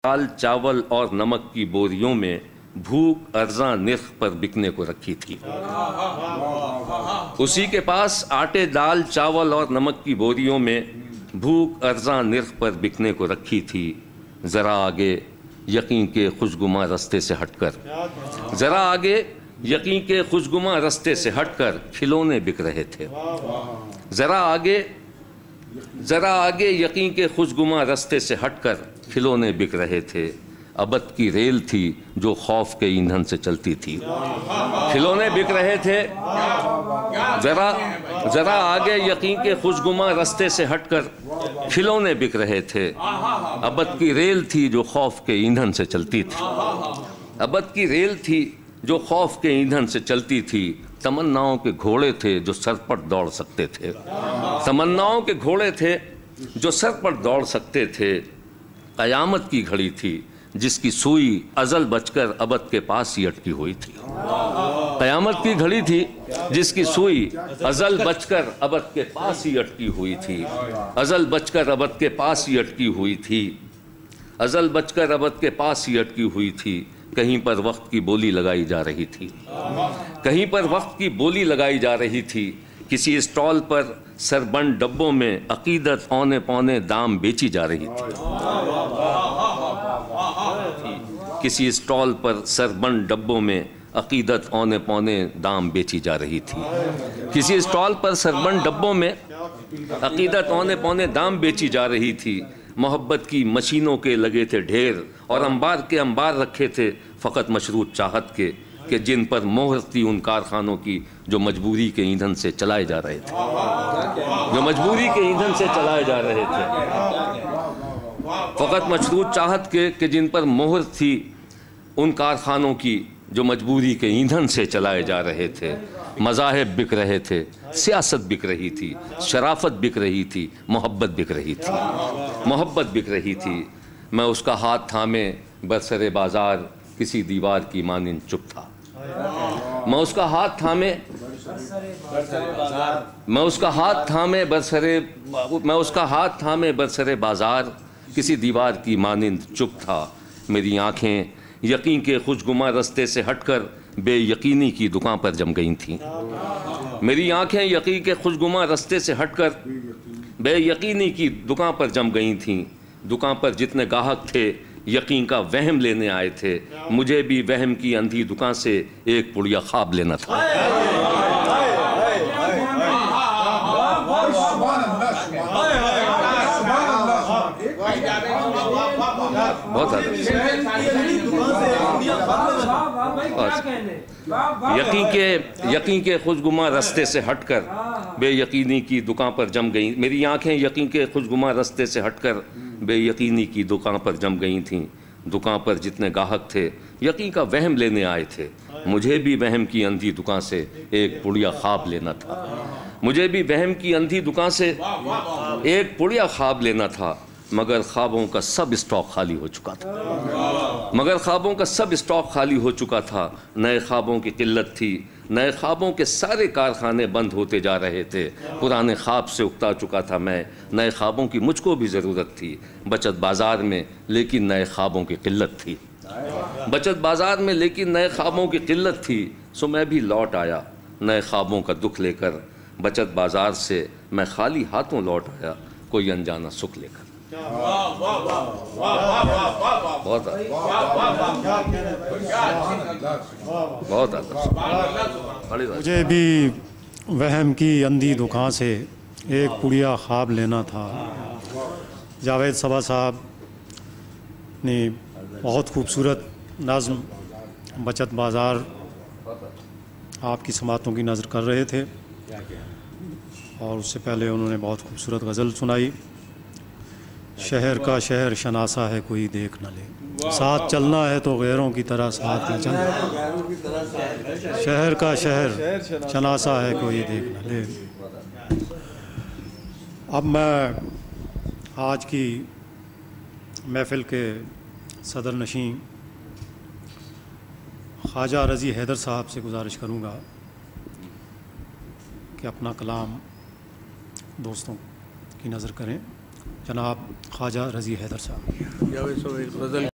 دال چاول اور نمک کی بوریوں میں بھوک ارزاں نرخ پر بکنے کو رکھی تھی۔ اسی کے پاس آٹے دال چاول اور نمک کی بوریوں میں بھوک ارزاں نرخ پر بکنے کو رکھی تھی۔ ذرا آگے یقین کے خوشگواں رستے سے ہٹ کر یقین کے خوشگواں رستے سے ہٹ کر کھلونے بک رہے تھے۔ ذرا آگے یقین کے خوشگواں رستے سے ہٹ کر کھلونے بک رہے تھے۔ ابد کی ریل تھی جو خوف کے ایندھن سے چلتی تھی۔ کھلونے بک رہے تھے۔ ذرا آگے یقین کے خوشگواں رستے سے ہٹ کر کھلونے بک رہے تھے۔ ابد کی ریل تھی جو خوف کے ایندھن سے چلتی تھی۔ ابد کی ریل تھی جو خوف کے ایندھن سے چلتی تھی۔ تمناؤں کے گھوڑے تھے جو سر پر دوڑ سکتے تھے۔ تمناؤں کے گھوڑے تھے جو سر پر دوڑ سکتے تھے۔ قیامت کی گھڑی تھی جس کی سوئی ازل بچ کر ابد کے پاس ہی اٹکی ہوئی تھی۔ قیامت کی گھڑی تھی جس کی سوئی ازل بچ کر ابد کے پاس ہی اٹکی ہوئی تھی۔ ازل بچ کر ابد کے پاس ہی اٹکی ہوئی تھی۔ ازل بچ کر ابد کے پاس ہی اٹکی ہوئی تھی۔ کہیں پر وقت کی بولی لگائی جا رہی تھی۔ کہیں پر وقت کی بولی لگائی جا رہی تھی۔ کسی اسٹال پر سربند ڈبوں میں عقیدت اونے پونے دام بیچی جا رہی تھی۔ کسی اسٹال پر سربند ڈبوں میں عقیدت اونے پونے دام بیچی جا رہی تھی۔ کسی اسٹال پر سربند ڈبوں میں عقیدت اونے پونے دام بیچی جا رہی تھی۔ محبت کی مشینوں کے لگے تھے ڈھیر اور انبار کے انبار رکھے تھے فقط مشروط چاہت کے، کہ جن پر مہر تھی ان کارخانوں کی جو مجبوری کے ایندھن سے چلائے جا رہے تھے۔ جو مجبوری کے ایندھن سے چلائے جا رہے تھے۔ فقط مشروط چاہت کے کہ جن پر مہر تھی ان کارخانوں کی جو مجبوری کے ایندھن سے چلائے جا رہے تھے۔ مذاہب بک رہے تھے، سیاست بک رہی تھی، شرافت بک رہی تھی، محبت بک رہی تھی۔ محبت بک رہی تھی۔ میں اس کا ہاتھ تھامے برسر بازار کسی دیوار کی مانند چپ تھا۔ میں اس کا ہاتھ تھامے برسر بازار کسی دیوار کی مانند چپ تھا۔ میری آنکھیں یقین کے خوشگواں رستے سے ہٹ کر بے یقینی کی دکان پر جم گئی تھیں۔ میری آنکھیں یقین کے خوشگواں رستے سے ہٹ کر بے یقینی کی دکان پر جم گئی تھیں۔ دکان پر جتنے گاہک تھے یقین کا وہم لینے آئے تھے۔ مجھے بھی وہم کی اندھی دکان سے ایک پڑیا خواب لینا تھا۔ بہت یقین کے خوشگواں رستے سے ہٹ کر بے یقینی کی دکان پر جم گئیں۔ میری آنکھیں یقین کے خوشگواں رستے سے ہٹ کر بے یقینی کی دکان پر جم گئی تھیں۔ دکان پر جتنے گاہک تھے یقین کا وہم لینے آئے تھے۔ مجھے بھی وہم کی اندھی دکان سے ایک پڑیا خواب لینا تھا۔ مجھے بھی وہم کی اندھی دکان سے ایک پڑیا خواب لینا تھا، مگر خوابوں کا سب اسٹاک خالی ہو چکا تھا۔ نئے خوابوں کی قلت تھی۔ نئے خوابوں کے سارے کارخانے بند ہوتے جا رہے تھے۔ پرانے خواب سے اکتا چکا تھا میں۔ نئے خوابوں کی مجھ کو بھی ضرورت تھی۔ بچت بازار میں لیکن نئے خوابوں کی قلت تھی۔ بچت بازار میں لیکن نئے خوابوں کی قلت تھی۔ سو میں بھی لوٹ آیا نئے خوابوں کا دکھ لے کر۔ بچت بازار سے میں خالی ہاتھوں لوٹ آیا کوئی انجانا سکھ لے کر۔ مجھے بھی وہم کی اندھی دکان سے ایک پڑیا خواب لینا تھا۔ جاوید صبا صاحب نے بہت خوبصورت نظم بچت بازار آپ کی سماعتوں کی نظر کر رہے تھے، اور اس سے پہلے انہوں نے بہت خوبصورت غزل سنائی۔ شہر کا شہر شناسا ہے کوئی دیکھ نہ لے، ساتھ چلنا ہے تو غیروں کی طرح ساتھ نہ چلنا۔ شہر کا شہر شناسا ہے کوئی دیکھ نہ لے۔ اب میں آج کی محفل کے صدر نشین خواجہ رضی حیدر صاحب سے گزارش کروں گا کہ اپنا کلام دوستوں کی نظر کریں۔ جناب خواجہ رضی حیدر صاحب۔